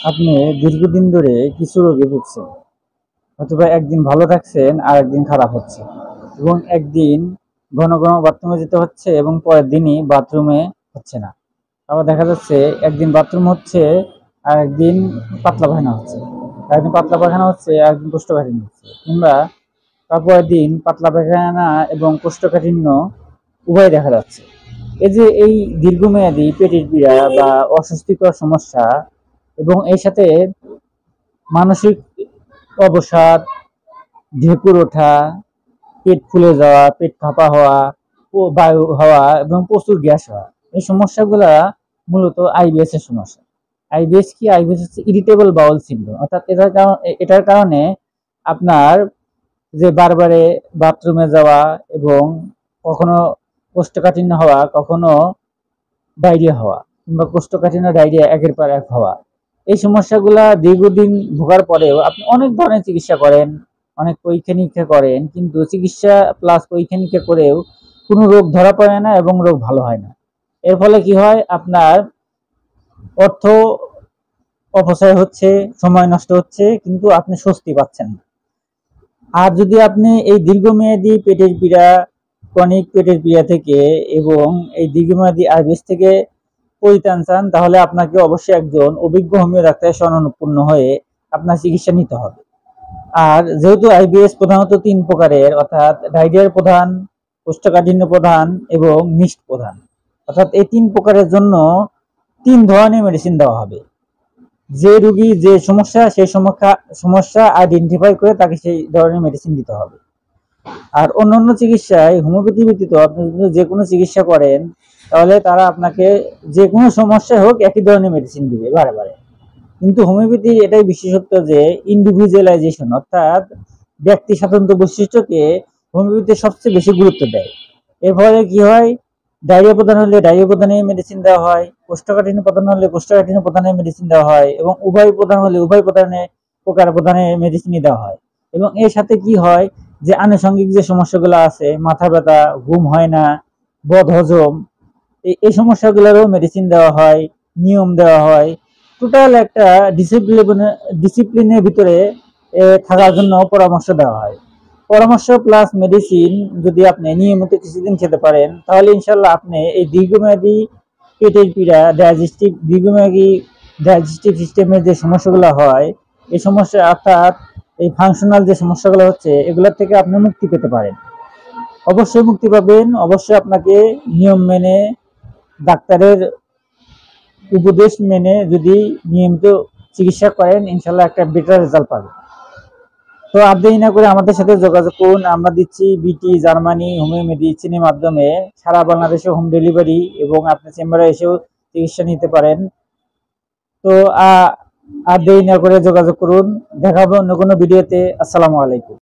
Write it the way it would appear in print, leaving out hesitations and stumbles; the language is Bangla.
আপনি দীর্ঘদিন ধরে কিছু রোগে ভুগছেন, অথবা একদিন ভালো থাকছেন আর একদিন খারাপ হচ্ছে, এবং একদিন ঘন ঘন বাথরুমে যেতে হচ্ছে এবং পরের দিনই বাথরুমে হচ্ছে না। আবার দেখা যাচ্ছে একদিন বাথরুম হচ্ছে আর একদিন পাতলা পায়খানা হচ্ছে, একদিন পাতলা পায়খানা হচ্ছে আর একদিন কোষ্ঠকাঠিন্য হচ্ছে, কিংবা তারপরের দিন পাতলা পায়খানা এবং কোষ্ঠকাঠিন্য উভয় দেখা যাচ্ছে। এই যে এই দীর্ঘমেয়াদী পেটের পীড়া বা অস্বস্তিকর সমস্যা এবং এর সাথে মানসিক অবসাদ, ঢেকুর ওঠা, পেট ফুলে যাওয়া, পেট ফাঁপা হওয়া, বায়ু হওয়া এবং প্রচুর গ্যাস হওয়া, এই সমস্যাগুলা মূলত আইবিএস এর সমস্যা। আইবিএস কি? আইবিএস হচ্ছে ইরিটেবল বাউল সিনড্রোম। অর্থাৎ এটার কারণে আপনার যে বারবারে বাথরুমে যাওয়া এবং কখনো কোষ্ঠকাঠিন্য হওয়া, কখনো ডায়রিয়া হওয়া, কিংবা কোষ্ঠকাঠিন্য ডায়রিয়া একের পর এক হওয়া, এই সমস্যাগুলা দীর্ঘদিন ভোগার পরেও আপনি অনেক ধরনের চিকিৎসা করেন, অনেক পরীক্ষা নিরীক্ষা করেন, কিন্তু চিকিৎসা প্লাস পরীক্ষা নিরীক্ষা করেও কোনো রোগ ধরা পড়ে না এবং রোগ ভালো হয় না। এর ফলে কি হয়? আপনার অর্থ অপচয় হচ্ছে, সময় নষ্ট হচ্ছে, কিন্তু আপনি স্বস্তি পাচ্ছেন না। আর যদি আপনি এই দীর্ঘমেয়াদী পেটের পীড়া, ক্রনিক পেটের পীড়া থেকে এবং এই দীর্ঘমেয়াদী আইবিএস থেকে পরিত্রাণ চান, তাহলে আপনাকে অবশ্যই একজন অভিজ্ঞ হোমিও ডাক্তারের শরণাপন্ন হয়ে আপনার চিকিৎসা নিতে হবে। আর যেহেতু আইবিএস প্রধানত 3 প্রকারের, অর্থাৎ ডায়রিয়ার প্রধান, কোষ্ঠকাঠিন্য প্রধান এবং মিক্সড প্রধান, অর্থাৎ এই 3 প্রকারের জন্য 3 ধরনের মেডিসিন দেওয়া হবে। যে রোগী যে সমস্যা, সেই সমস্যা আইডেন্টিফাই করে তাকে সেই ধরনের মেডিসিন দিতে হবে। আর অন্যান্য চিকিৎসায় হোমিওপ্যাথি ব্যতীত আপনি যদি যে কোনো চিকিৎসা করেন, তাহলে তারা আপনাকে যে কোনো সমস্যা হোক একই ধরনের মেডিসিন দিবে বারে বারে। কিন্তু হোমিওপ্যাথি এটাই বিশেষত্ব যে ইন্ডিভিজুয়ালাইজেশন, অর্থাৎ ব্যক্তি স্বাতন্ত্র্য বৈশিষ্ট্যকে হোমিওপ্যাথি সবচেয়ে বেশি গুরুত্ব দেয়। এর ফলে কি হয়? ডায়রিয়া প্রধান হলে ডায়রিয়া প্রধানে মেডিসিন দেওয়া হয়, কোষ্ঠকাঠিন্য প্রধান হলে কোষ্ঠকাঠিন্য প্রধানে মেডিসিন দেওয়া হয়, এবং উভয় প্রধান হলে উভয় প্রকার প্রধানে মেডিসিনই দেওয়া হয়। এবং এর সাথে কি হয়? যে আনুষঙ্গিক যে সমস্যাগুলো আছে, মাথা ব্যথা, ঘুম হয় না, বদহজম, এই সমস্যাগুলোরও মেডিসিন দেওয়া হয়, নিয়ম দেওয়া হয়। টোটাল একটা ডিসিপ্লিনের ভিতরে থাকার জন্য পরামর্শ দেওয়া হয়। পরামর্শ প্লাস মেডিসিন যদি আপনি নিয়মিত কিছুদিন খেতে পারেন, তাহলে ইনশাল্লাহ আপনি এই দীর্ঘমেয়াদী পেটের পীড়া, দীর্ঘমেয়াদী ডাইজেস্টিভ সিস্টেমের যে সমস্যাগুলো হয়, এই সমস্যা অর্থাৎ এই ফাংশনাল যে সমস্যাগুলো হচ্ছে, এগুলোর থেকে আপনি মুক্তি পেতে পারেন। অবশ্যই মুক্তি পাবেন। অবশ্যই আপনাকে নিয়ম মেনে, ডাক্তারের উপদেশ মেনে যদি নিয়মিত চিকিৎসা করেন, ইনশাল্লাহ একটা বেটার রেজাল্ট পাবেন। তো আর দেরি না করে আমাদের সাথে যোগাযোগ করুন। আমরা দিচ্ছি বিটি, জার্মানি হোমিও মেডিসিনের মাধ্যমে সারা বাংলাদেশে হোম ডেলিভারি, এবং আপনি চেম্বারে এসেও চিকিৎসা নিতে পারেন। তো আর দেরি না করে যোগাযোগ করুন। দেখা হবে অন্য কোনো ভিডিওতে। আসসালামু আলাইকুম।